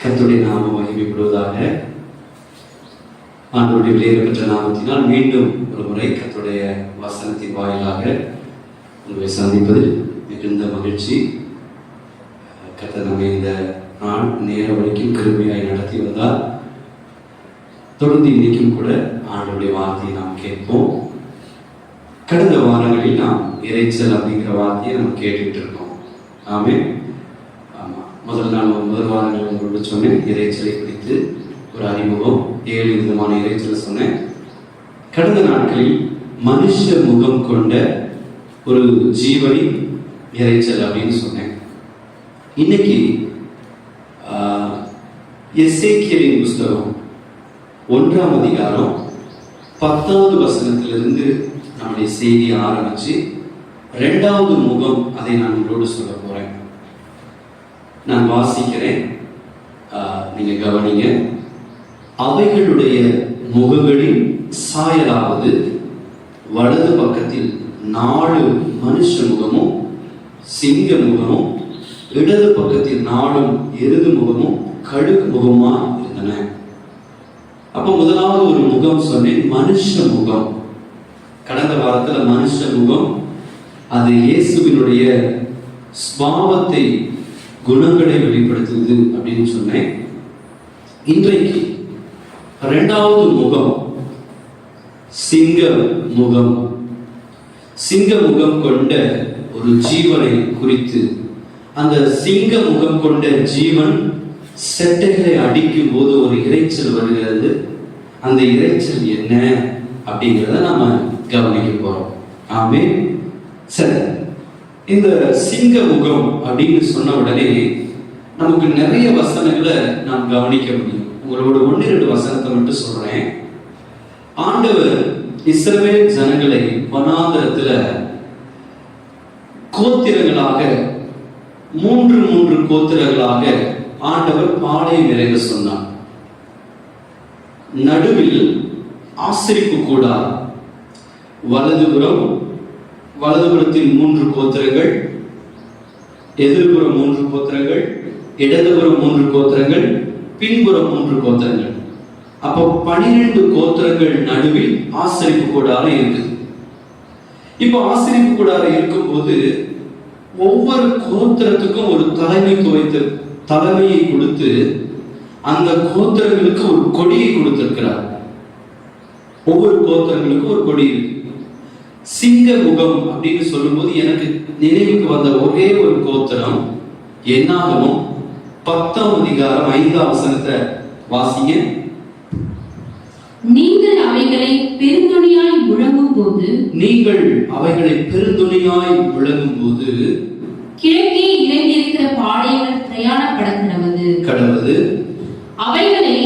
கர்த்தருடைய நாமம் மகிமைப்படுவதாக. ஆண்டவருடைய விலையேறப்பெற்ற நாமத்தினால் மீண்டும் ஒரு முறை கர்த்தருடைய வசனத்தின் வாயிலாக உங்களை சந்திப்பதில் மிகுந்த மகிழ்ச்சி. கர்த்தர் நம்மை இந்த நாள் நேர வரைக்கும் கிருபையாய் நடத்தி வந்தால் தொடர்ந்து இன்னைக்கும் கூட ஆண்டவருடைய வார்த்தையை நாம் கேட்போம். கடந்த வாரங்களில் நாம் இறைச்சல் அப்படிங்கிற வார்த்தையை நம்ம கேட்டுக்கிட்டு இருக்கோம். ஆமென். முதல் வாரங்கள் உங்களோட சொன்னேன், இறைச்சலை குறித்து ஒரு அறிமுகம், 7 விதமான இறைச்சலை சொன்னேன். கடந்த நாட்களில் மனுஷ முகம் கொண்ட ஒரு ஜீவனின் இறைச்சல் அப்படின்னு சொன்னேன். இன்னைக்கு எசேக்கியலின் புஸ்தகம் 1ஆம் அதிகாரம் 10வது வசனத்திலிருந்து நம்முடைய செய்தியை ஆரம்பிச்சு 2வது முகம், அதை நான் உங்களோடு சொல்ல போறேன். நான் வாசிக்கிறேன், நீங்க கவனிங்க. அவைகளுடைய முகங்களின் சாயலாவது வலது பக்கத்தில் 4 மனுஷ முகமும் சிங்க முகமும், இடது பக்கத்தில் 4 எருது முகமும் கழுகு முகமா இருந்தன. அப்ப முதலாவது ஒரு முகம் சொன்னேன், மனுஷ முகம். கடந்த வாரத்துல மனுஷ முகம் அது இயேசுவினுடைய ஸ்பாவத்தை, குணங்களை வெளிப்படுத்துது அப்படின்னு சொன்னேன். இன்றைக்கு 2வது முகம் சிங்க முகம். சிங்க முகம் கொண்ட ஒரு ஜீவனை குறித்து, அந்த சிங்க முகம் கொண்ட ஜீவன் செட்டைகளை அடிக்கும் போது ஒரு இறைச்சல் வருகிறது. அந்த இறைச்சல் என்ன அப்படிங்கிறத நாம கவனிக்க போறோம். ஆமென். சரி, இந்த சிங்க முகம் அப்படின்னு சொன்ன உடனே நமக்கு நிறைய வசனங்களை நாம் கவனிக்க முடியும். உங்களோட 1-2 வசனத்தை மட்டும் சொல்றேன். ஆண்டவர் இஸ்ரவேல் ஜனங்களை வனாந்தரத்துல கோத்திரங்களாக 3 கோத்திரங்களாக ஆண்டவர் பாளையம் இறங்க சொன்னார். நடுவில் ஆசரிப்பு கூடார், வலதுபுறத்தில் 3 கோத்திரங்கள், எதிர்புறம் 3 கோத்திரங்கள், இடதுபுறம் 3 கோத்திரங்கள், பின்புறம் 3 கோத்திரங்கள். அப்போ 12 கோத்திரங்கள் நடுவில் ஆசரிப்பு கூடார இருக்குது. இப்போ ஆசரிப்பு கூடார இருக்கும்போது ஒவ்வொரு கோத்திரத்துக்கும் ஒரு தலைமையை கொடுத்து அந்த கோத்திரங்களுக்கு ஒரு கொடியை கொடுத்திருக்கிறார். ஒவ்வொரு கோத்திரங்களுக்கும் ஒரு கொடி இருக்கு. சிங்க முகம் அப்படின்னு சொல்லும் போது எனக்கு நினைவுக்கு வந்த ஒரே ஒரு கோத்திரம் என்னாகமம் 10ஆம் அதிகாரம் 5ஆம் வசனத்தை வாசிங்க. நீங்கள் அவைகளை பெருந்துணியாய் முழங்கும் போது கிழக்கே இறங்கியிருக்கிற பாளையங்கள் பிரயாணப்பட கடவது. அவைகளை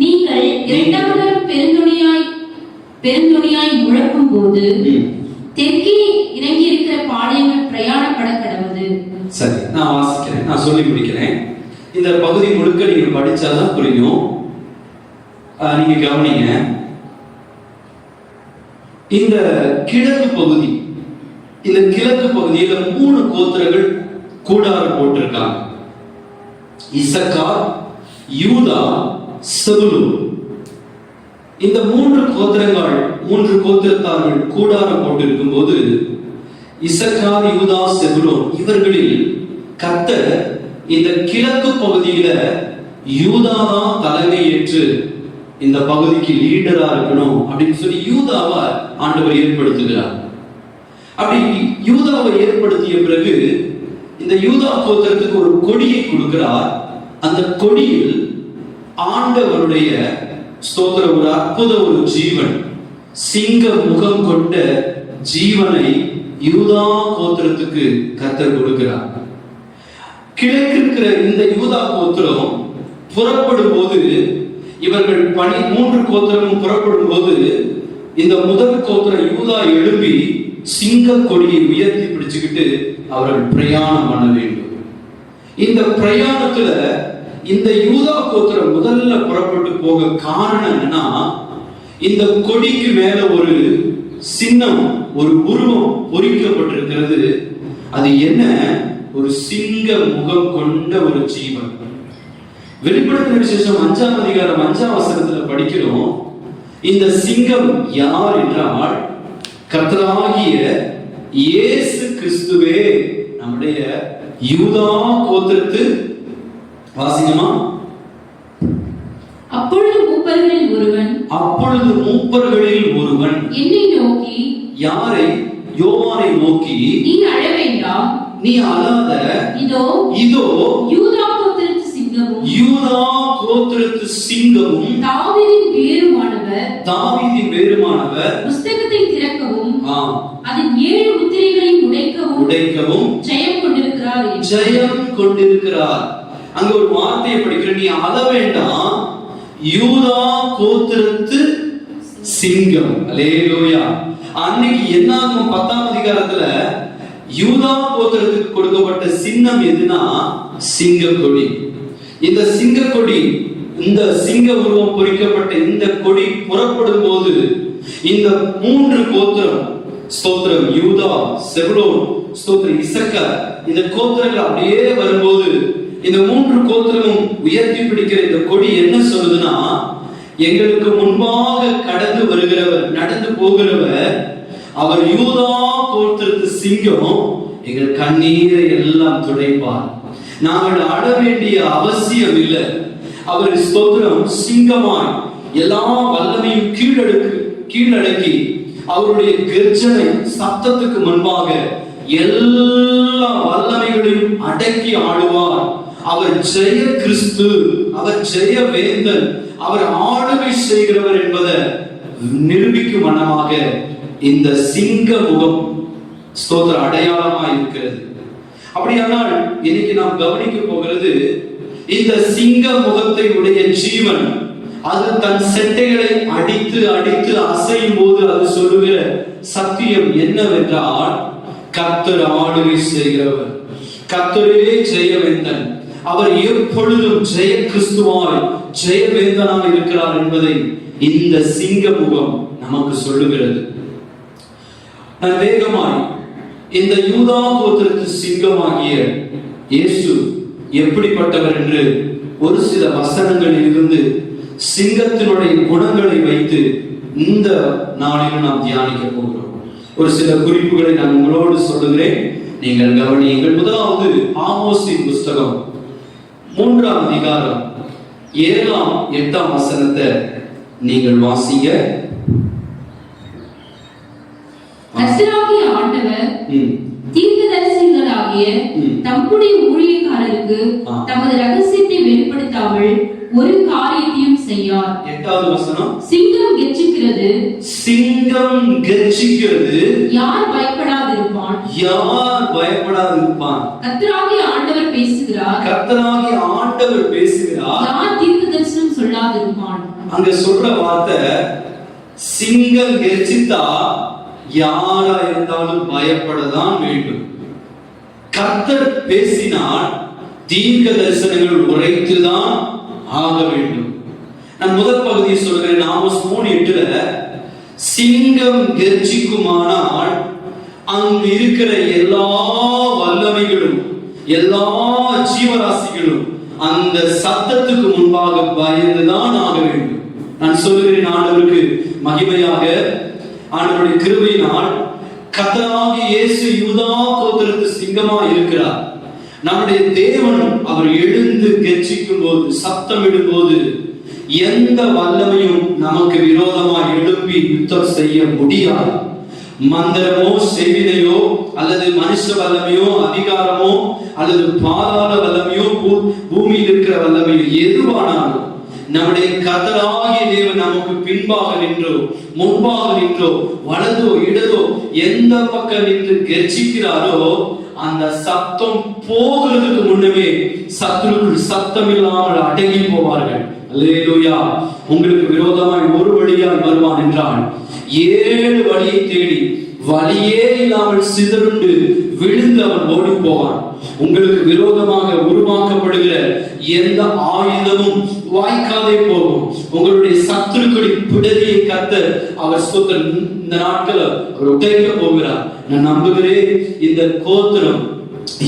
நீங்கள் 2வது பெருந்துணியாய் முழக்கும் போது தெற்கே இறங்கி இருக்கிற பாளையங்கள் பிரயாணப்பட கடவது. சரி, நான் வாசிக்கிறேன், நான் சொல்லி முடிக்கிறேன். இந்த பகுதி முழுக்க நீங்க படிச்சாதான் புரியும். நீங்க கவனிங்க. இந்த கிழக்கு பகுதியில 3 கோத்திரங்கள் கூடாரம் போட்டிருக்காங்க. இசக்கார், யூதா, செபுலூன். இந்த 3 கோத்திரத்தார்கள் கூடாரம் போட்டிருக்கும் போது இசக்கார், யூதா, செபுலூன் இவர்களில் கர்த்தர் இந்த கிழக்கு பகுதியில யூதாதான் தலைமை ஏற்று இந்த பகுதிக்கு லீடரா இருக்கணும் அப்படின்னு சொல்லி யூதாவை ஆண்டவர் ஏற்படுத்துகிறார். அப்படி யூதாவை ஏற்படுத்திய பிறகு இந்த யூதா கோத்திரத்துக்கு ஒரு கொடியை கொடுக்கிறார். அந்த கொடியில் ஆண்டவருடைய ஸ்தோத்திர ஒரு அற்புத ஒரு ஜீவன், சிங்க முகம் கொண்ட ஜீவனை யூதா கோத்திரத்துக்கு கர்த்தர் கொடுக்கிறார். கிழக்கு இருக்கிற இந்த யூதா கோத்திரம் புறப்படும் போது, இவர்கள் 3 கோத்திரமும் புறப்படும் போது இந்த முதல் கோத்திரம் யூதா எழுப்பி சிங்க கொடியை உயர்த்தி பிடிச்சுக்கிட்டு அவர்கள் பிரயாணம் பண்ண வேண்டும். இந்த பிரயாணத்துல இந்த யூதா கோத்திரம் முதல்ல புறப்பட்டு போக காரணம் என்னன்னா, இந்த கொடிக்கு மேல ஒரு சின்னம், ஒரு உருவம் பொறிக்கப்பட்டிருக்கிறது. அது என்ன? ஒரு சிங்க முகம் கொண்ட ஒரு ஜீவன். வெளிப்படுத்தின விசேஷம் 5ஆம் அதிகாரம் 5ஆம் வசனத்துல படிக்கிறோம், இந்த சிங்கம் யார் என்றால் கர்த்தராகிய இயேசு கிறிஸ்துவே, நம்முடைய யூதா கோத்திரத்து. வாசிங்கமா. அப்பொழுது மூப்பர்களில் ஒருவன் என்னை நோக்கி, யாரை? யோவானை நோக்கி, நீ அழ வேண்டாம், நீ அழாத, இதோ யூதா கோத்திரத்து சிங்கமும் தாவீதின் வேருமானவர் புஸ்தகத்தை திறக்கவும் அதன் 7 முத்திரைகளையும் உடைக்கவும் ஜெயம் கொண்டிருக்கிறார். அங்க ஒரு வார்த்தையை படிக்கிற, நீ அழ வேண்டாம், யூதா கோத்திரத்து சிங்கம். அல்லேலூயா. அன்னைக்கு என்ன ஆகும்? 10ஆம் அதிகாரத்துல யூதா கோத்திரத்துக்கு கொடுக்கப்பட்ட சின்னம் எதுனா சிங்க கொடி. இந்த சிங்க கொடி, இந்த சிங்க உருவம் பொறிக்கப்பட்ட இந்த கொடி புறப்படும் போது இந்த 3 கோத்திரம், ஸ்தோத்திரம், யூதா, செபுலோன், ஸ்தோத்திரம், இசக்கார், இந்த கோத்திரங்கள் அப்படியே வரும்போது இந்த 3 கோத்திரமும் உயர்த்தி பிடிக்கிற இந்த கொடி என்ன சொல்லுதுன்னா, எங்களுக்கு முன்பாக கடந்து வருகிறவர், நடந்து போகிறவர், அவர் யூதா கோத்திரத்து சிங்கம், எங்கள் கண்ணீரை எல்லாம் துடைப்பார். நாங்கள் அழ வேண்டிய அவசியம் இல்லை. அவர் ஸ்தோத்திரம் சிங்கமாய் எல்லா வல்லமையும் கீழடக்கி அவருடைய கர்ஜனை சத்தத்துக்கு முன்பாக எல்லா வல்லமைகளையும் அடக்கி ஆடுவார். அவர் ஜெய கிறிஸ்து, அவர் ஜெய வேந்தன், அவர் ஆளுகை செய்கிறவர் என்பதை நிரூபிக்கும் வண்ணமாக இந்த சிங்க முகம் ஸ்தோத்திர அடையாளமாக இருக்கிறது. அப்படியானால் இன்னைக்கு நாம் கவனிக்க போகிறது, இந்த சிங்க முகத்தை உடைய ஜீவன் அது தன் செட்டைகளை அடித்து அடித்து அசையும் போது அது சொல்லுகிற சத்தியம் என்னவென்றால், கர்த்தர் ஆளுகை செய்கிறவர், கர்த்தரே ஜெயவேந்தன், அவர் எப்பொழுதும் ஜெய கிறிஸ்துவாய் ஜெயவேந்தனாக இருக்கிறார் என்பதை இந்த சிங்க முகம் நமக்கு சொல்லுகிறது. வேகமாய் இந்த யூதா கோத்திரத்து சிங்கமாகிய இயேசு எப்படிப்பட்டவர் என்று ஒரு சில வசனங்களில் இருந்து சிங்கத்தினுடைய குணங்களை வைத்து இந்த நாளில் நாம் தியானிக்க போகிறோம். ஒரு சில குறிப்புகளை நான் உங்களோடு சொல்லுகிறேன், நீங்கள் கவனியுங்கள். முதலாவது ஆமோஸின் புஸ்தகம் 3ஆம் அதிகாரம் 7ஆம் 8ஆம் வசனத்தை நீங்கள் வாசிங்க. கர்த்தராகிய ஆண்டவர் தீர்க்கதரிசிகளாகிய தம்முடைய ஊழியக்காரருக்கு தமது ரகசியத்தை வெளிப்படுத்தாமல் ஒரு காரியத்தையும் செய்யார். 8வது வசனம், சிங்கம் கெர்ச்சிக்கிறது, சிங்கம் கெர்ச்சிக்கிறது, யார் பயப்படாதிருப்பான், யார் பயப்படாதிருப்பான். கர்த்தராகிய ஆண்டவர் பேசுகிறார், கர்த்தராகிய ஆண்டவர் பேசுகிறார், யார் தீர்க்கதரிசனம் சொல்லாதிருப்பான். அங்க சொல்ற வார்த்தை, சிங்கம் கெர்ச்சித்தா யாரா இருந்தாலும் பயப்படதான் வேண்டும். கர்த்தர் பேசினால் தீர்க்க தரிசனங்கள் உரைத்துதான் ஆக வேண்டும். நான் முதல் பகுதியை சொல்கிறேன். ஆமோஸ் 3:8 சிங்கம் கெர்ச்சிக்குமானால் அங்கு இருக்கிற எல்லா வல்லமைகளும் எல்லா ஜீவராசிகளும் அந்த சத்தத்துக்கு முன்பாக பயந்துதான் ஆக வேண்டும். நான் சொல்கிறேன், ஆண்டவருக்கு மகிமையாக, ஆண்டவருடைய கிருபையினால் கர்த்தராகிய இயேசு யூதா கோத்திரத்து சிங்கமா இருக்கிறார். நம்முடைய தேவன் அவர் எழுந்து கெர்ச்சிக்கும் போது, சத்தமிடும் போது எந்த வல்லமையும் நமக்கு விரோதமாக எழுப்பி யுத்தம் செய்ய முடியாது. மந்திரமோ செவினையோ அல்லது மனுஷ வல்லமையோ அதிகாரமோ அல்லது பாதாள வல்லமையோ பூமியில் இருக்கிற வல்லமையோ எதுவானாலும் நம்முடைய கர்த்தராகிய தேவன் நமக்கு பின்பாக நின்றோ முன்பாக நின்றோ வலதோ இடதோ எந்த பக்கம் நின்று கெர்ச்சிக்கிறாரோ அந்த சத்தம் போகிறதுக்கு முன்னமே சத்துருக்கள் சத்தம் இல்லாமல் அடங்கி போவார்கள். அல்லேலூயா. உங்களுக்கு விரோதமாய் ஒரு வழியாய் வருவான் என்றால் 7 வழியை தேடி வழியே இல்லாமல் சிதறுண்டு விழுந்து அவன் ஓடி போவான். உங்களுக்கு விரோதமாக உருவாக்கப்படுகிற எந்த ஆயுதமும் வாய்க்காதே போகும். உங்களுடைய சத்துருக்களின் பிடரியை கர்த்தர் அவர் இந்த நாட்கள் அவர் உடைக்க போகிறார். நான் நம்புகிறேன், இந்த கோத்திரம்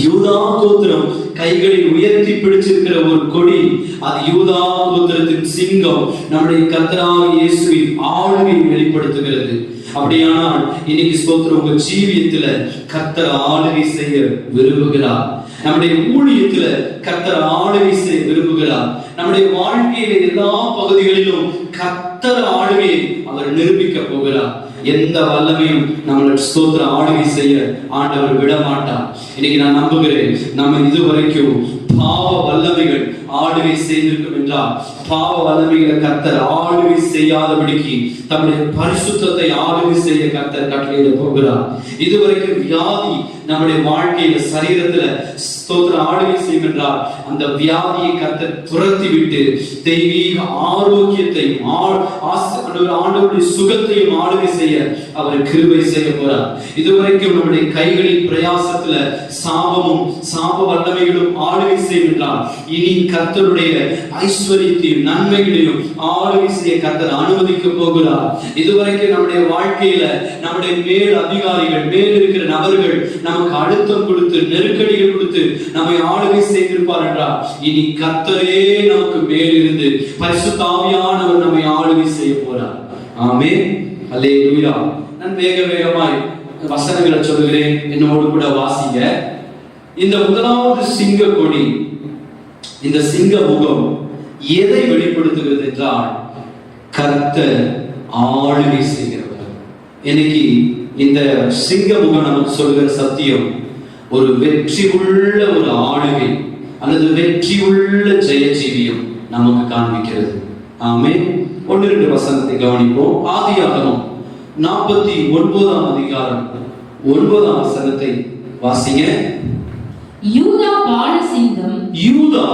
யூதா கோத்திரம் கைகளில் உயர்த்தி பிடிச்சிருக்கிற ஒரு கொடி, அது யூதா கோத்திரத்தின் சிங்கம் நம்முடைய கர்த்தராகிய இயேசுவின் ஆளுகை வெளிப்படுத்துகிறது. அப்படியானால் இன்னைக்கு ஸ்தோத்திரம், உங்க ஜீவியத்துல கர்த்தர் ஆளுகை செய்ய விரும்புகிறார். நம்முடைய ஊழியத்துல கர்த்தர் ஆளுகை செய்ய விரும்புகிறார். நம்முடைய வாழ்க்கையில எல்லா பகுதிகளிலும் கர்த்தர் ஆளுகையை அவர் நிரூபிக்க போகிறார். எந்த வல்லமையும் நம்மளோட ஸ்தோத்திர ஆளுகை செய்ய ஆண்டவர் விட மாட்டார். இன்னைக்கு நான் நம்புகிறேன், நம்ம இதுவரைக்கும் பாவ வல்லமைகள் ஆளுகை செய்திருக்கும் என்றால், பாவ வல்லமைகளை கர்த்தர் ஆளுகை செய்யாதபடிக்கு தம்முடைய பரிசுத்தத்தை ஆளுகை செய்ய கர்த்தர் கட்டளையிட போகிறார். இதுவரைக்கும் வியாதி நம்முடைய வாழ்க்கையில சரீரத்துல ஸ்தோத்திர ஆளுகை செய்யும் என்றால், அந்த வியாதியை கர்த்தர் துரத்தி விட்டு தெய்வீக ஆரோக்கியத்தையும் ஆண்டவருடைய சுகத்தையும் ஆளுகை செய்ய அவர் கிருபை செய்ய போறார். இதுவரைக்கும் நம்முடைய கைகளின் பிரயாசத்துல சாபமும் சாப வல்லமைகளும் ஆளுகை செய்யும் என்றால், இனி கர்த்தருடைய ஐஸ்வரியத்தையும் நன்மைகளையும் ஆளுகை செய்ய கர்த்தர் அனுமதிக்க போகிறார். இதுவரைக்கும் நம்முடைய வாழ்க்கையில நம்முடைய மேல் அதிகாரிகள், மேல் இருக்கிற நபர்கள் நமக்கு அழுத்தம் கொடுத்து நெருக்கடிகள் கொடுத்து நம்மை ஆளுகை செய்திருப்பார் என்றால், இனி கர்த்தரே நமக்கு மேல் இருந்து பரிசுத்த ஆவியானவர் நம்மை ஆளுகை செய்ய போறார். ஆமென், அல்லேலூயா. நான் வேகமாய் வசனங்களை சொல்லுகிறேன், என்னோடு கூட வாசிங்க. இந்த முதலாவது சிங்க கொடி, இந்த சிங்க முகம் எதை வெளிப்படுத்துகிறது என்றால், கர்த்தர் ஆளுகை செய்கிறவர். இன்னைக்கு இந்த சிங்க முகம் நமக்கு சொல்கிற சத்தியம், ஒரு வெற்றி உள்ள ஒரு ஆளுகை அல்லது வெற்றி உள்ள ஜெய ஜீவியம் நமக்கு காண்பிக்கிறது. ஆமென். 1-2 வசனத்தை கவனிப்போம். ஆதியாகமம் 49ஆம் அதிகாரம் 9ஆம் வசனத்தை வாசிங்க. யூதா பாலசிங்கம், யூதா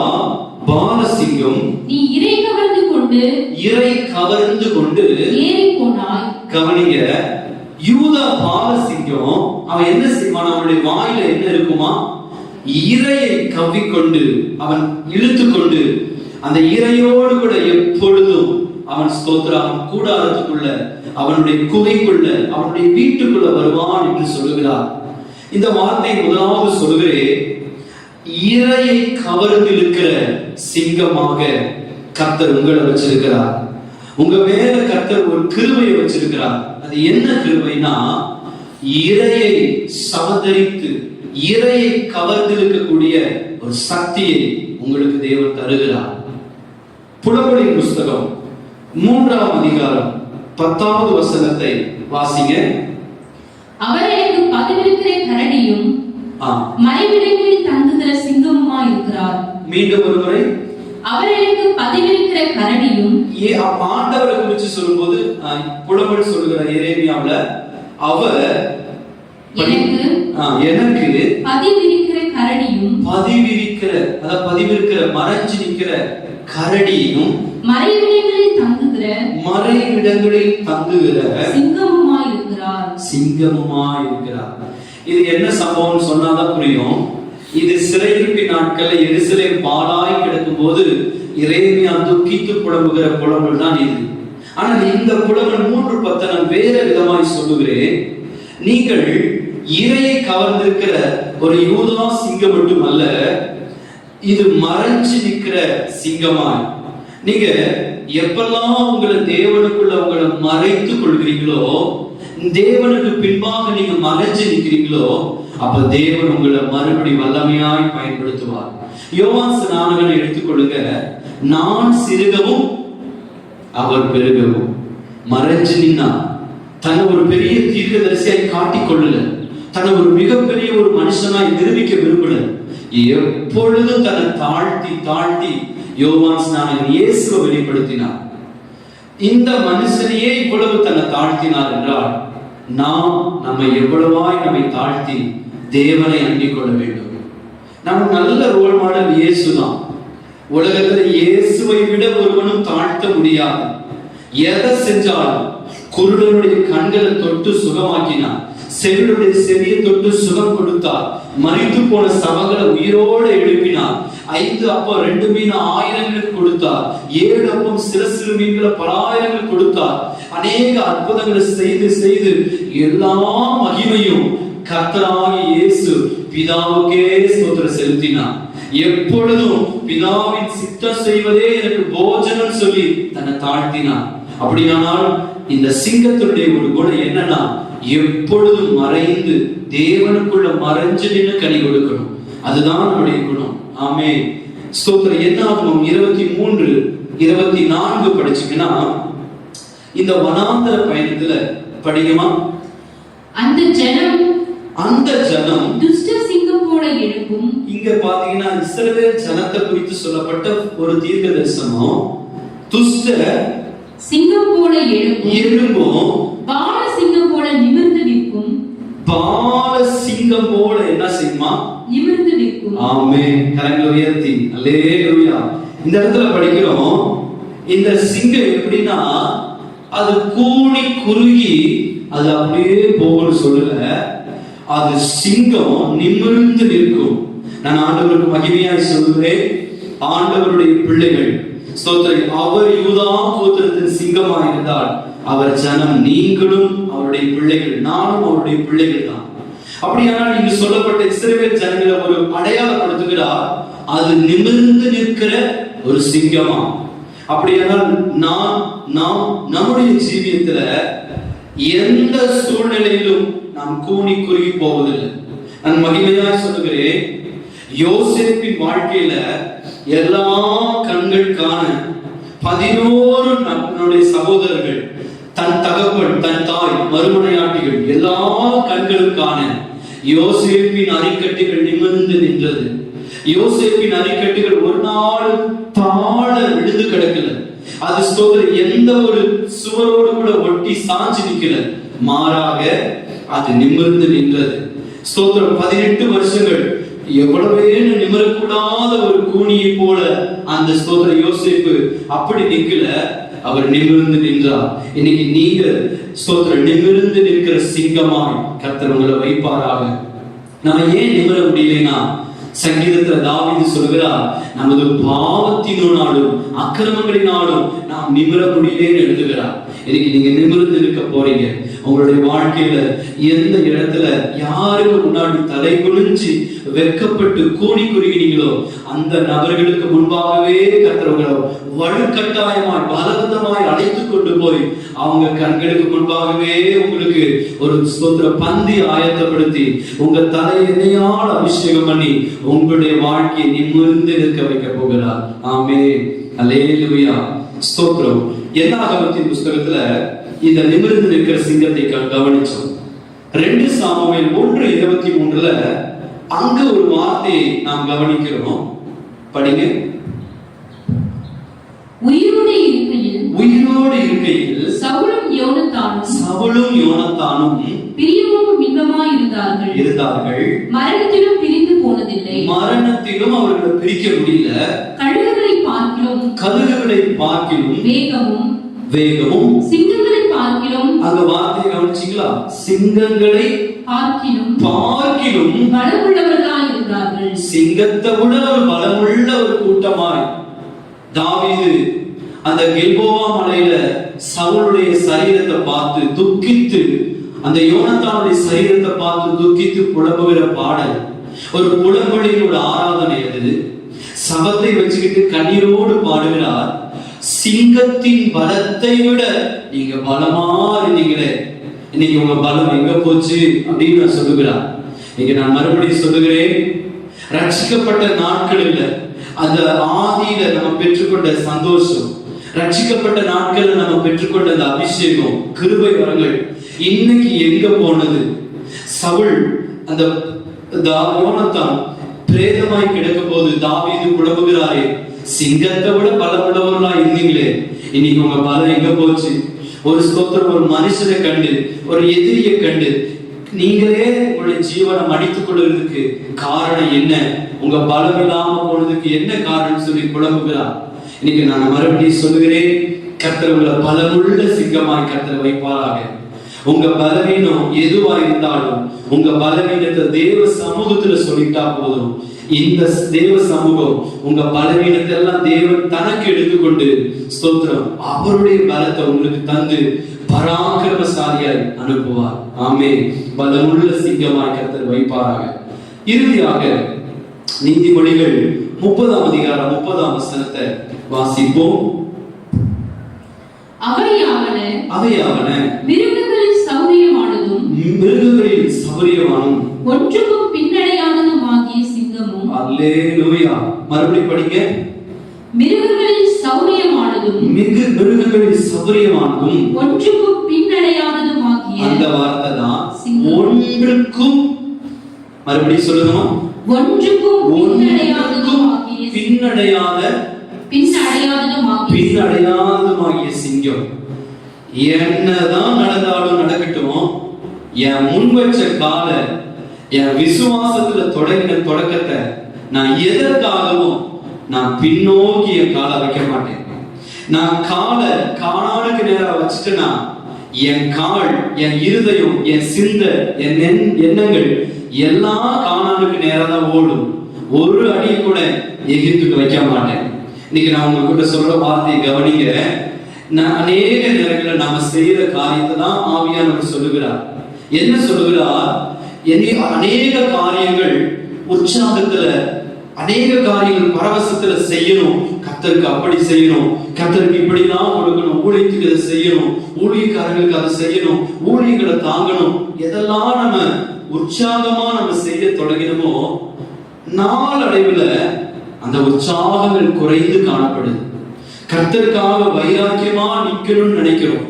பாலசிங்கம், நீ இறை கவர்ந்து கொண்டு ஏறி போனாய். கவனிங்க, யூதா பாலசிங்கம் அவன் என்ன செய்வான்? அவனுடைய வாயில என்ன இருக்குமா? இரையை கவ்விக்கொண்டு அவன் இழுத்து கொண்டு அந்த இரையோடு கூட எப்பொழுதும் அவன் ஸ்தோத்திரம் கூடாரத்துக்குள்ள, அவனுடைய குகைக்குள்ள, அவனுடைய வீட்டுக்குள்ள வருவான் என்று சொல்லுகிறார். இந்த வார்த்தை முதலாவது சொல்லுகிறேன், இரையை கவர்ந்து இருக்கிற சிங்கமாக கர்த்தர் உங்களை வச்சிருக்கிறார். உங்க மேல கர்த்தர் ஒரு கிருபையை வச்சிருக்கிறார். அது என்ன கிருபைனா, இரையை சமதரித்து இரையை கவர்ந்து இருக்கக்கூடிய ஒரு சக்தியை உங்களுக்கு தேவன் தருகிறார். புலம்பலின் புஸ்தகம் 3ஆம் அதிகாரம் 10வது வசனத்தை வாசிங்க. அவர் எனக்கு பதிவிருக்கிற கரடியும் மறைவிடங்களில் தங்குகிற சிங்கமுமா இருக்கிறார். மீண்டும் ஒரு முறை, அவர் எனக்கு பதிவிருக்கிற கரடியும். ஆண்டவரை குறித்து சொல்லும்போது புலம்பல் சொல்லுகிற எரேமியாவுல, அவர் எனக்கு பதிவிருக்கிற கரடியும், பதிவிருக்கிற அதாவது பதிவிருக்கிற மறைஞ்சு நிற்கிற கரடியும், மறைவிடங்களில் தங்குகிற சிங்கமுமாய் இருக்கிறார். இது என்ன சம்பவம் சொன்னாதான் புரியும். இது சிறையிருப்பின் நாட்கள்ல எருசலேம் பாழாய் கிடக்கும் போது எரேமியா துக்கித்து புலம்புகிற புலம்பல் தான் இது. ஆனால் இந்த புலம்பல் 3:10 நான் வேற விதமாய் சொல்லுகிறேன். நீங்கள் இரையை கவர்ந்திருக்கிற ஒரு யூதா சிங்கம் மட்டுமல்ல, இது மறைஞ்சு நிற்கிற சிங்கமாய். நீங்க எப்பெல்லாம் உங்களை தேவனுக்குள்ள உங்களை மறைத்துக் கொள்கிறீங்களோ, தேவனுக்கு பின்பாக நீங்க மறைஞ்சு நிற்கிறீங்களோ, அப்ப தேவன் உங்களை மறுபடி வல்லமையாய் பயன்படுத்துவார். யோவான் ஸ்நானகனை எடுத்துக்கொள்ளுங்க. நான் சிறுகவும் அவர் பெருகவும். மறைஞ்சு நின்னா தன்னை ஒரு பெரிய தீர்க்கதரிசியாய் காட்டிக் கொள்ளல, தன்னை ஒரு மிகப்பெரிய ஒரு மனுஷனாய் நிரூபிக்க விரும்பல. எப்பொழுதும் தன்னை தாழ்த்தி தாழ்த்தி யோவான் ஸ்நானகன் இயேசுவை வெளிப்படுத்தினார். இந்த மனுஷனையே இவ்வளவு தன்னை தாழ்த்தினார் என்றால், நாம் நம்மை எவ்வளவாய் நம்மை தாழ்த்தி தேவனை அண்டிக் கொள்ள வேண்டும். நம்ம நல்ல ரோல் மாடல் இயேசுதான். உலகத்துல இயேசுவை விட ஒருவனும் தாழ்த்த முடியாது. எதை செஞ்சாலும், குருடனுடைய கண்களை தொட்டு சுகமாக்கினார், செவிலுடைய செவியை தொட்டு சுகம் கொடுத்தார், மரித்து போன சவங்களை உயிரோடு எழுப்பினார், 5 அப்பம் 2 மீன் 1000 கொடுத்தார், 7 அப்பம் சிறு மீன்களை பல ஆயிரங்கள் கொடுத்தார். அநேக அற்புதங்களை செய்து செய்து எல்லா மகிமையும் கர்த்தராகிய இயேசு பிதாவுக்கே ஸ்தோத்திரம் செலுத்தினார். எப்பொழுதும் பிதாவின் சித்தம் செய்வதே எனக்கு போஜனம் சொல்லி தன்னை தாழ்த்தினார். அப்படியானால் இந்த சிங்கத்தினுடைய ஒரு குணம் என்னன்னா, எப்பொழுதும் மறைந்து தேவனுக்குள்ள மறைஞ்சு நின்று கனி கொடுக்கணும். அதுதான் நம்முடைய குணம். ஆமென். ஸ்தோத்திரம். என்னாகும் 23-24 படிச்சீங்கன்னா, இந்த வனாந்தர பயணத்துல படிக்குமா, அந்த ஜனம் துஷ்ட சிங்கம் போல எழும்பும். இங்க பாத்தீங்கன்னா இஸ்ரவேல் ஜனத்தை குறித்து சொல்லப்பட்ட ஒரு தீர்க்க தரிசனம். துஷ்ட சிங்கம் போல எழும்பும், பால சிங்கம் போல நிமிர்ந்து நிற்கும். பால சிங்கம் போல என்ன செய்யுமா? நிமிர்ந்து நிற்கும். ஆமென். கரங்களை உயர்த்தி அல்லேலூயா. இந்த இடத்துல படிக்கிறோம், இந்த சிங்கம் எப்படின்னா அது கூனி குறுகி அது அப்படியே போகணும்னு சொல்லல, அது சிங்கம் நிமிர்ந்து நிற்கும். நான் ஆண்டவருக்கு மகிமையாய் சொல்லுவேன், ஆண்டவருடைய பிள்ளைகள் ஸ்தோத்திரம், அவர் யூதா கோத்திரத்தின் சிங்கமா இருந்தால் அவர் ஜனம், நீங்களும் அவருடைய பிள்ளைகள், நானும் அவருடைய பிள்ளைகள் தான். அப்படியானால் இங்கு சொல்லப்பட்ட இஸ்ரவேல் ஜனங்களை ஒரு அடையாளப்படுத்துகிறார், அது நிமிர்ந்து நிற்கிற ஒரு சிங்கமா. அப்படியானால் நாம் நம்முடைய ஜீவியத்துல எந்த சூழ்நிலையிலும் நாம் கூனி குறுகி போவதில்லை. நான் மகிமையாக சொல்லுகிறேன், யோசேப்பின் வாழ்க்கையில எல்லா கண்கள் காண 11 நம்முடைய சகோதரர்கள், தன் தகப்பன், தன் தாய், மறுமனையாட்டிகள் எல்லா கண்களும் காண யோசேப்பின் அரிக்கட்டுகள் நிமிர்ந்து நின்றது. யோசேப்பின் அரிக்கட்டுகள் ஒரு நாள் தாழ விழுந்து கிடக்கல. அது ஸ்தோத்திரம் எந்த ஒரு சுவரோடு கூட ஒட்டி சாஞ்சி நிக்கல, மாறாக அது நிமிர்ந்து நின்றது. ஸ்தோத்திரம் 18 வருஷங்கள் எவ்வளவேன்னு நிமிரக்கூடாத ஒரு கூனியை போல அந்த ஸ்தோத்திர யோசேப்பு அப்படி நிக்கல, அவர் நிமிர்ந்து நின்றார். இன்னைக்கு நீங்க ஸ்தோத்திரம் நிமிர்ந்து நிற்கிற சிங்கமாய் கர்த்தர் உங்களை வைப்பாராக. நம்ம ஏன் நிமிர முடியலைன்னா, சங்கீதத்துல தாவீது சொல்கிறார், நமது பாவத்தினாலும் அக்கிரமங்களினாலும் நாம் நிமிர முடியலேன்னு எழுதுகிறார். இன்னைக்கு நீங்க நிமிர்ந்து நிற்க போறீங்க. உங்களுடைய வாழ்க்கையில எந்த இடத்துல யாருக்கு முன்னாடி தலை குனிஞ்சு வெட்கப்பட்டு கூனி குறுகினீங்களோ அந்த நபர்களுக்கு முன்பாகவே கர்த்தர் வலுக்கட்டாயமாய் பலவந்தமாய் அழைத்து கொண்டு போய் அவங்க கண்களுக்கு முன்பாகவே உங்களுக்கு ஒரு ஸ்தோத்திர பந்தி ஆயத்தப்படுத்தி உங்க தலை எண்ணெயால் அபிஷேகம் பண்ணி உங்களுடைய வாழ்க்கையை நிமிர்ந்து நிற்க வைக்க போகிறார். ஆமென். அல்லேலூயா. ஸ்தோத்திரம். என்னாகமத்தின் புஸ்தகத்துல இந்த நிமிர்ந்து நிற்கிற சிங்கத்தை கவனிச்சோம். 2 சாமுவேல் 1:23 அங்க ஒரு வார்த்தையை நாம் கவனிக்கிறோம். படிங்க. உயிரோடு இருக்கையில் சவுலும் யோனத்தானும் பிரியமும் இன்பமாய் இருந்தார்கள். மரணத்திலும் பிரிந்து போனதில்லை. மரணத்திலும் அவர்களை பிரிக்க முடியல. கழுகுகளை பார்க்கிலும் வேகமும் சிங்கங்களை பார்க்கிலும், அந்த வார்த்தையை கவனிச்சீங்களா? சிங்கங்களை பார்க்கிலும் பலமுள்ளவர்களாய் இருந்தார்கள். சிங்கத்தை விட ஒரு பலமுள்ள ஒரு கூட்டமாய் தாவீது அந்த கில்போவா மலையில சவுலுடைய சரீரத்தை பார்த்து துக்கித்து, அந்த யோனத்தானுடைய சரீரத்தை பார்த்து துக்கித்து புலம்புகிற பாடல், ஒரு புலம்பலின் ஒரு ஆராதனை. அது சபத்தை வச்சுக்கிட்டு கண்ணீரோடு பாடுகிறார். சிங்கத்தின் பலத்தை விட நீங்க பலமா இருந்தீங்களே, இன்னைக்கு உங்க பலம் எங்க போச்சு அப்படின்னு நான் சொல்லுகிறார். இன்னைக்கு நான் மறுபடியும் சொல்லுகிறேன், ரட்சிக்கப்பட்ட நாட்கள் இல்ல, அந்த ஆதியில நம்ம பெற்றுக்கொண்ட சந்தோஷம், ரட்சிக்கப்பட்ட நாட்கள்ல நம்ம பெற்றுக்கொண்ட அந்த அபிஷேகம், கிருபை வரங்கள் இன்னைக்கு எங்க போனது? சவுல் அந்த யோனத்தான் பிரேதமாய் கிடக்கும் போது தாவீது புலம்புகிறாரே, சிங்கத்தை விட பலமுள்ளவர்களா இருந்தீங்களே, இன்னைக்கு உங்க பலம் எங்க போச்சு? ஒரு ஸ்தோத்திரம், ஒரு மனுஷனை கண்டு, ஒரு எதிரியை கண்டு நீங்களே உங்களுடைய ஜீவனை மடித்துக் கொள்வதற்கு காரணம் என்ன? உங்க பலம் இல்லாம போனதுக்கு என்ன காரணம் சொல்லி புலம்புகிறார். இன்னைக்கு நான் மறுபடியும் சொல்லுகிறேன், கர்த்தர் உங்களை பலமுள்ள சிங்கமாய் கர்த்தர் வைப்பாராக. உங்க பலவீனம் எதுவா இருந்தாலும் உங்க பலவீனத்தை தேவ சமூகத்துல சொல்லிட்டா போதும். இந்த தேவ சமூகம் உங்க பலவீனத்தை எல்லாம் தேவன் தனக்கு எடுத்துக்கொண்டு ஸ்தோத்திரம் அவருடைய பலத்தை உங்களுக்கு தந்து பராக்கிரமசாலியாய் அனுப்புவார். ஆமே. பலமுள்ள சிங்கமாய் கர்த்தர் வைப்பாராக. இறுதியாக நீதிமொழிகள் 30ஆம் அதிகாரம் 30ஆம் வசனத்தை வாசிப்போம். அவையாவன மிருகங்களில் சௌரியமானதும் ஒன்றுக்கும் பின்னடையாததுமாகிய சிங்கமும். அல்லேலூயா. மறுபடி படிங்க. மிருகங்களில் சௌரியமானதும் ஒன்றுக்கும் பின்னடையாததுமாகிய. அந்த வார்த்தை தான் ஒன்றுக்கும். மறுபடி சொல்லுங்க. ஒன்றுக்கும் பின்னடையாததுமாகிய சிங்கம். என்னதான் நடந்தாலும் நடக்கட்டும், என் முன் வச்ச கால, என் விசுவாசத்துல தொடங்கின தொடக்கத்தை நான் எதற்காகவும் நான் பின்னோக்கிய கால வைக்க மாட்டேன். நான் காலை காணானுக்கு நேரம் வச்சுட்டேன்னா என் கால், என் இருதயம், என் சிந்த, என் எண்ணங்கள் எல்லாம் காணானுக்கு நேரம் தான் ஓடும். ஒரு அடி கூட எகிப்துக்கு வைக்க மாட்டேன். இன்னைக்கு நான் உங்ககிட்ட சொல்ற வார்த்தையை கவனிங்க. அநேக நேரங்களில் நாம செய்யற காரியத்தை தான் ஆவியானவர் சொல்லுகிறார். என்ன சொல்லுகிறார்? அநேக காரியங்கள் உற்சாகத்துல, அநேக காரியங்கள் பரவசத்துல செய்யணும். கர்த்தருக்கு அப்படி செய்யணும், கர்த்தருக்கு இப்படிலாம் கொடுக்கணும், ஊழியத்துக்கு அதை செய்யணும், ஊழியக்காரங்களுக்கு அதை செய்யணும், ஊழியங்களை தாங்கணும். எதெல்லாம் நம்ம உற்சாகமா நம்ம செய்ய தொடங்கினோமோ நாளடைவுல அந்த உற்சாகங்கள் குறைந்து காணப்படுது. கர்த்தருக்காக வைராக்கியமா நிக்கணும்னு நினைக்கிறோம்.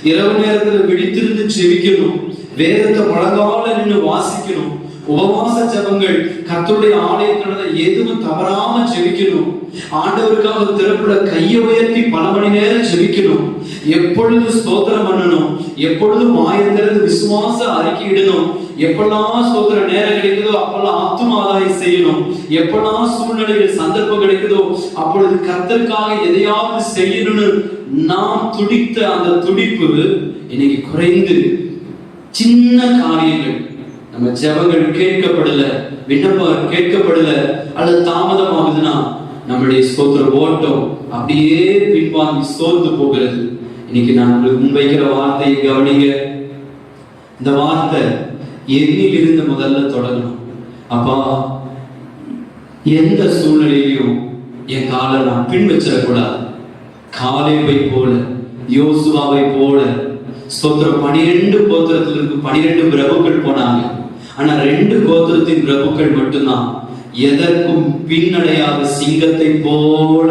இரவு நேரத்துல விழித்திருந்து செவிக்கணும், வேதத்தை பழங்கால நின்று வாசிக்கணும், உபவாச ஜபங்கள், கர்த்தருடைய ஆலயத்தினதை எதுவும் தவறாம ஜெபிக்கணும், ஆண்டவருக்காக திறப்புல கையை உயர்த்தி பல மணி நேரம் ஜெபிக்கணும், எப்பொழுது ஸ்தோத்திரம் பண்ணணும், எப்பொழுது வாயத்திலிருந்து விசுவாச அறிக்கையிடணும், எப்பெல்லாம் ஸ்தோத்திர நேரம் கிடைக்குதோ அப்பெல்லாம் ஆத்துமாதாயம் செய்யணும், எப்பெல்லாம் சூழ்நிலைகள் சந்தர்ப்பம் கிடைக்குதோ அப்பொழுது கர்த்தருக்காக எதையாவது செய்யணும்னு நாம் துடித்த அந்த துடிப்பு இன்னைக்கு குறைந்து, சின்ன காரியங்கள், நம்ம ஜெபங்கள் கேட்கப்படல, விண்ணப்பம் கேட்கப்படல அல்லது தாமதமாகுதுன்னா நம்மளுடைய ஸ்தோத்திர ஓட்டம் அப்படியே பின்வாங்கி சோர்ந்து போகிறது. இன்னைக்கு நான் உங்களுக்கு முன்வைக்கிற வார்த்தையை கவனிங்க. இந்த வார்த்தை எண்ணிலிருந்து முதல்ல தொடங்கணும். அப்பா, எந்த சூழ்நிலையிலும் என் காலை நான் பின் வச்சிடக்கூடாது. காலேபை போல, யோசுவாவை போல, ஸ்தோத்திரம் 12 கோத்திரத்திலிருந்து 12 பிரபுக்கள் போனாங்க. ஆனா 2 கோத்திரத்தின் பிரபுக்கள் மட்டும்தான் எதற்கும் பின்னடையாத சிங்கத்தை போல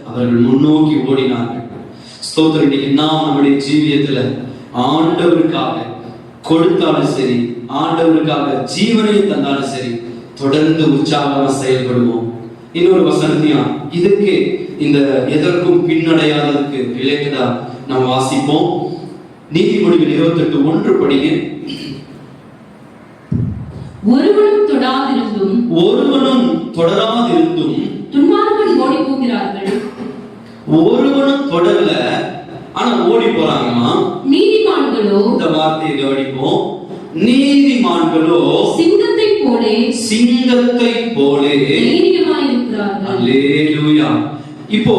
அவர்கள் முன்னோக்கி ஓடினார்கள். ஸ்தோத்திரம். இன்னைக்கு நாம் நம்முடைய ஜீவியத்துல ஆண்டவருக்காக கொடுத்தாலும் சரி, ஆண்டவருக்காக ஜீவனை தந்தாலும் சரி, தொடர்ந்து உற்சாகமா செயல்படுவோம். இன்னொரு வசனத்தையும் இதுக்கு இந்த எதற்கும் பின்னடையாததுக்கு ரிலேட்டடா நாம் வாசிப்போம். நீதிமொழிகள் 28:1 படிங்க. ஒருவனும் தொடராதிருந்தும் துன்மார்க்கர் ஓடி போகிறார்கள். ஒருவனும் தொடரல, ஆனா ஓடி போறாங்கம்மா. நீதிமான்களோ, இந்த வார்த்தையை கவனிப்போம், நீதிமான்களோ சிங்கத்தை போலே தைரியமாயிருக்கிறார்கள். அல்லேலூயா. இப்போ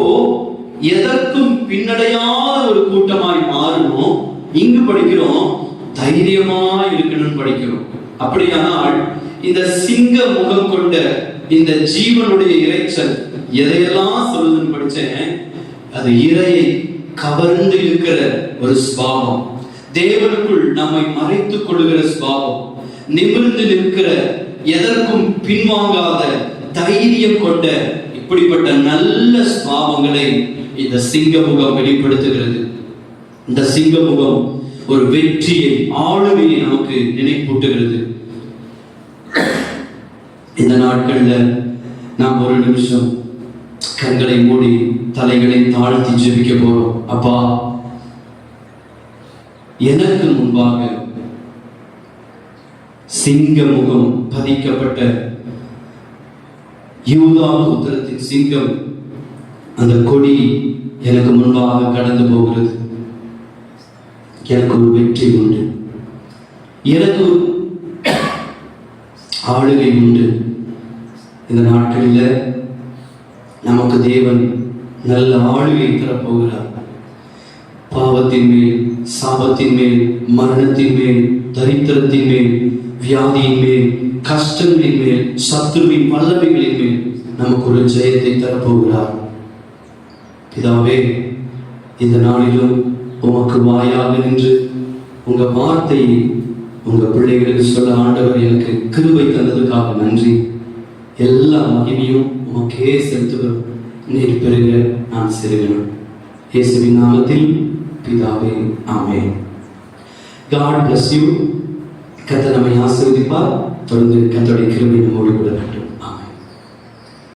எதற்கும் பின்னடையாத ஒரு கூட்டமாய் மாறணும். இங்கு படிக்கிறோம் தைரியமா இருக்கணும்னு படிக்கிறோம். அப்படியானால் இந்த சிங்க முகம் கொண்ட இந்த ஜீவனுடைய இறைச்சல் எதையெல்லாம் சொல்லுதுன்னு படிச்சேன். அது இறையை கவர்ந்து இருக்கிற ஒரு ஸ்பாவம், தேவனுக்குள் நம்மை மறைத்துக் கொள்ளுகிற ஸ்பாவம், நிமிர்ந்து நிற்கிற, எதற்கும் பின்வாங்காத தைரியம் கொண்ட இப்படிப்பட்ட நல்ல ஸ்பாவங்களை இந்த சிங்கமுகம் வெளிப்படுத்துகிறது. இந்த சிங்கமுகம் ஒரு வெற்றியை, ஆளுமையை நமக்கு நினைப்பூட்டுகிறது. இந்த நாட்கள்ல நாம் ஒரு நிமிஷம் கண்களை மூடி தலைகளை தாழ்த்தி ஜெபிக்க போறோம். அப்பா, எனக்கு முன்பாக சிங்க முகம் பதிக்கப்பட்ட யூதா கோத்திரத்தின் சிங்கம், அந்த கொடி எனக்கு முன்பாக கடந்து போகிறது. எனக்கு ஒரு வெற்றி உண்டு, எனக்கு ஒரு ஆளுகை உண்டு. இந்த நாட்களில் நமக்கு தேவன் நல்ல ஆளுகை தரப்போகிறார். பாவத்தின் மேல், சாபத்தின் மேல், மரணத்தின் மேல், தரித்திரத்தின் மேல், வியாதியின் மேல், கஷ்டங்களின் மேல், சத்துருவின் வல்லமைகளின் மேல் நமக்கு ஒரு ஜெயத்தை தரப்போகிறார். பிதாவே, இந்த நாளிலும் உமக்கு வாயாக நின்று உங்க வார்த்தையை உங்க பிள்ளைகளுக்கு சொல்ல ஆண்டவர் எனக்கு கிருபை தந்ததுக்காக நன்றி. எல்லா மகிமையும் உமக்கே செலுத்துகிறோம். நீர் பெருக, நான் சிறுகணும். இயேசுவின் நாமத்தில் பிதாவே, ஆமென். God bless you. கர்த்தர் நம்மை ஆசீர்வதிப்பார். தொடர்ந்து கர்த்தருடைய கிருபை நம்மோடு கூட